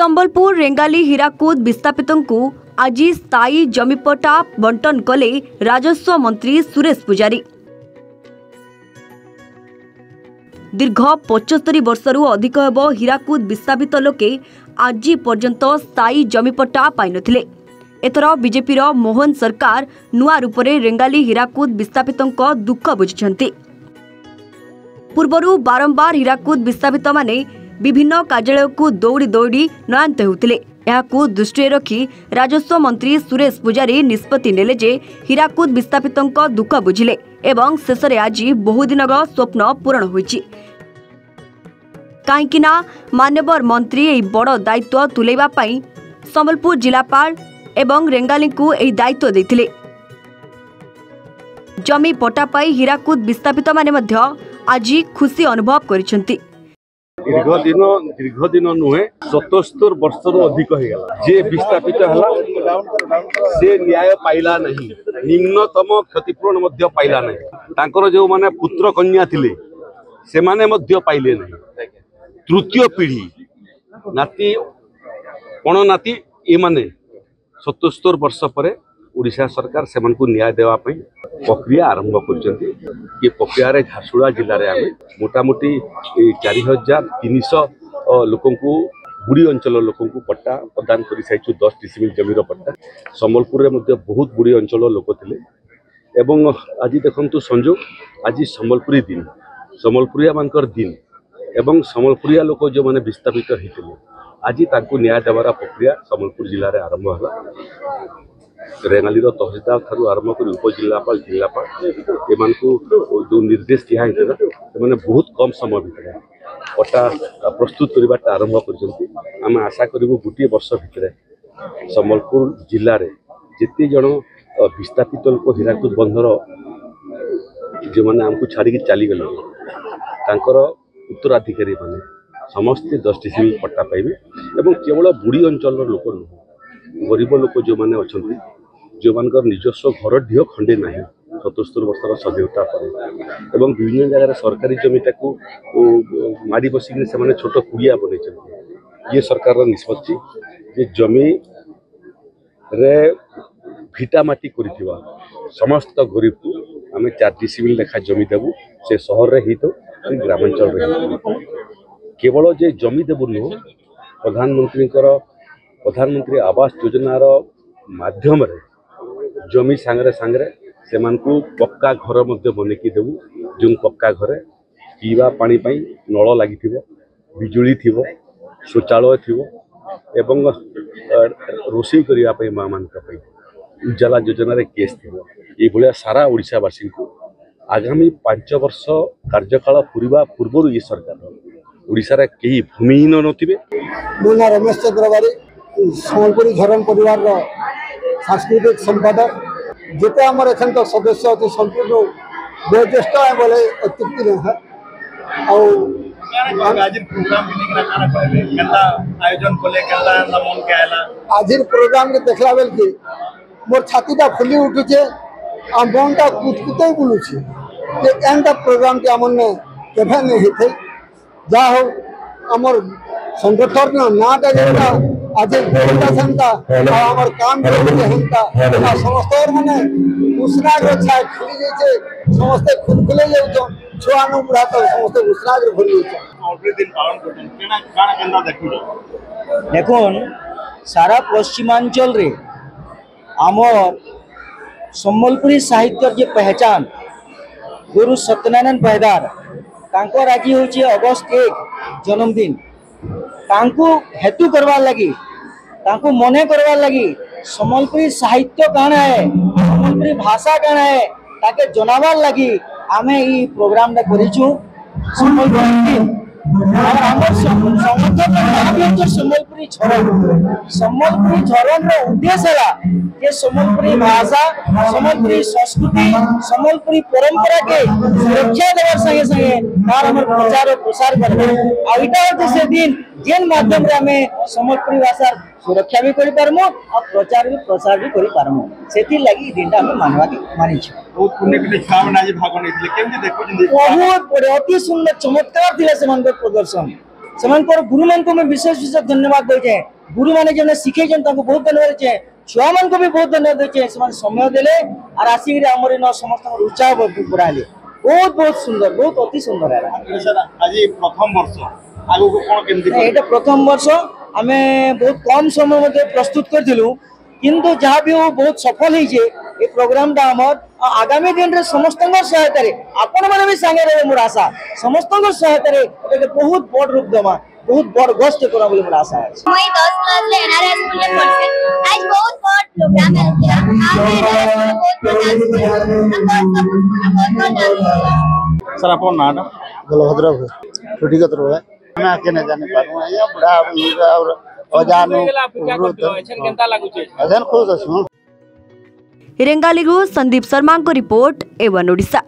संबलपुर रेंगाली हीराकुद विस्थापितों को आज स्थायी जमीपट्टा बंटन कले राजस्व मंत्री सुरेश पुजारी। दीर्घ 75 वर्षरू अधिक हेब हीराकुद विस्थापित लोके आज पर्यंत स्थायी जमीपट्टा पाई नथिले। एथर बीजेपी मोहन सरकार नुआ रूपरे रेंगाली हीराकुद विस्थापितों दुख बुझिछन्ति। पूर्वरू बारंबार हीराकुद विस्थापित माने विभिन्न कार्यालय को दौड़ी दौड़ी नयंत होते। यहाकू दृष्टि रखी राजस्व मंत्री सुरेश पुजारी निष्पत्ति नेले जे हीराकुद विस्थापितों दुख बुझिले एवं शेष में आज बहुदिनर स्वप्न पूरण होइछि। काईकिना मान्यवर मंत्री एही बड़ दायित्व तुलेबा पई संबलपुर जिलापाल एवं रेंगाली को एही दायित्व देथिले। जमी पट्टा पाई हीराकुद विस्थापित माने मध्य आज खुशी अनुभव करिसेंति। दीर्घ दिन नुहे 77 वर्ष अधिक जे विस्थापित से न्याय पाइला नहीं, निम्नतम क्षतिपूरण पाइला नहीं। तांकर जो माने पुत्र कन्या थिले से माने मध्य पाइले नहीं। तृतीय पीढ़ी नाती पण नाती ए माने 77 वर्ष पर ओडिशा सरकार से न्याय देवा प्रक्रिया आरंभ कर। ये प्रक्रिया झारसुगुड़ा जिले में मोटामोटी 4300 लोक बुड़ी अंचल लोक पट्टा प्रदान कर सारी 10 डिसिमिल जमीर पट्टा। संबलपुर में बहुत बुड़ी अंचल लोक थे। आज देखु संजोग आज संबलपुरी दिन, संबलपुरिया मानकर दिन एवं संबलपुरिया लोक जो मैंने विस्थापित होते आज न्याय देवार प्रक्रिया संबलपुर जिले में आरंभ है। रेंगाली तहसीलदार ठारू आरंभ कर उपजिलापाल जिलापाल एम जो निर्देश दिखाई से बहुत कम समय भितर पट्टा प्रस्तुत करने आरंभ कर। आशा करूँ गोटे वर्ष भितर संबलपुर जिले में जिते जन विस्थापित लोक हीराकुद बंधर जो मैंने आमको छाड़ी चलीगले उत्तराधिकारी मैंने समस्ते 10 डिसिमिल पट्टा पाइबे। एवं केवल बुड़ी अंचल लोक नुह गरीब लोक जो मैंने अच्छा जो मान निजस्व घर ढीह खंडे ना 77 वर्षर सदीता पर एवं विभिन्न जगह सरकारी जमीटा को माड़ी बसिक से छोट कुड़िया बन। ये सरकार निष्पत्ति जे जमी रे भिटामाटी कर समस्त गरीब को आम 4 डिसिमिल लेखा जमी देवु। से सहर ही तो ग्रामांचल केवल जे जमी देवु नुह प्रधानमंत्री आवास योजनार माध्यम जमी सांगरे सांगरे से पक्का घर बनैकी देवु। जो पक्का घरे पीवा पानी पाई नल लगी बिजुली थी शौचालय थी एवं रोषे करने माँ मान उजाला योजन केस थी। ये सारा ओडिशावासी को आगामी 5 वर्ष कार्यकाल पूरा पूर्व ये सरकार ओडिशा कहीं भूमिहीन नथिबे। मो ना रमेश चंद्र बारी संबलपुरी झरन परिवार सांस्कृतिक संपादक जिते आम एखन तो सदस्य अच्छे संपूर्ण वयोज्येष्ठ है बोले अत्युक्ति नहीं है। आज प्रोग्राम के देखला बेल कि मोर छातीटा फुली उठुचे आ मनटा कुतकुते बुलुचे जे एंटा प्रोग्राम के आमने केभे नहीं हेथे। जा हो हमर संगठन नाटा जेटा आज सेंता हमर काम हेंता समस्त माने उष्णाग्र छाए खुली जाइए समस्ते खुलखुले जाऊ छुआ नु बुढ़ा तो समस्ते उष्णाग्र भरी देखुन सारा पश्चिमांचल रे आमर संबलपुरी साहित्य जे पहचान गुरु सत्यनारायण पहदार तांकर आज हूँ अगस्त 1 जन्मदिन तांकु हेतु करवार लगी तांकु मने करवार लगी संबलपुरी साहित्य काना है संबलपुरी भाषा काना है ताके जनावार लगी आमे ई प्रोग्राम टा करिछु। संबलपुरी संबलपुरी झरण उद्देश्य है कि संबलपुरी भाषा संबलपुरी संस्कृति संबलपुरी परंपरा के सुरक्षा देवार संगे संगे तार हमर प्रचार और प्रसार करबे। आइटा होते से दिन जेन माध्यम रे हमें संबलपुरी भाषा सुरक्षा भी करि पारमु और प्रचार भी प्रसार भी करि पारमु। सेति लागि दिनटा हम मानवा के मानि छ। बहुत पुण्य के छाव नाजी भाग नैथिले केमि देखु जिंदगी बहुत बड़े अति सुंदर चमत्कार थिले सेमान प्रदर्शन सेमानकर गुरु मान को मैं विशेष विशेष धन्यवाद देचे। गुरु माने जेने सिखेछन ताको बहुत धन्यवाद देचे। छुआ मान को भी बहुत धन्यवाद देचे। सेमान समय देले और आसिक रे हमर न समस्त उत्साह बढ़ाले। बहुत बहुत सुंदर, बहुत अति सुंदर है। आज प्रथम वर्ष आगु को कोन केमती एटा प्रथम वर्ष आमे बहुत कम समय मध्ये प्रस्तुत करथिलु, किंतु जहाँ भी वो बहुत सफल होइछे ए प्रोग्राम टा हमर आगामी दिन रे समस्तंगर सहायता रे आपण माने भी संगे रे मोर आशा समस्तंगर सहायता रे एके बहुत बड़ रूप देमा, बहुत बड़ गोष्ठ करा बोली मोर आशा है। मैं 10 क्लास ले एनआरएस स्कूल में पढ़ते आज बहुत बड़ प्रोग्राम है क्या आप बहुत सर अपन नाम बलभद्र छुटीगत रहे हमें आके न जाने पारो या बड़ा और अजान अजन खुश अछु। रेंगाली संदीप शर्मा को रिपोर्ट एवन ओडिशा।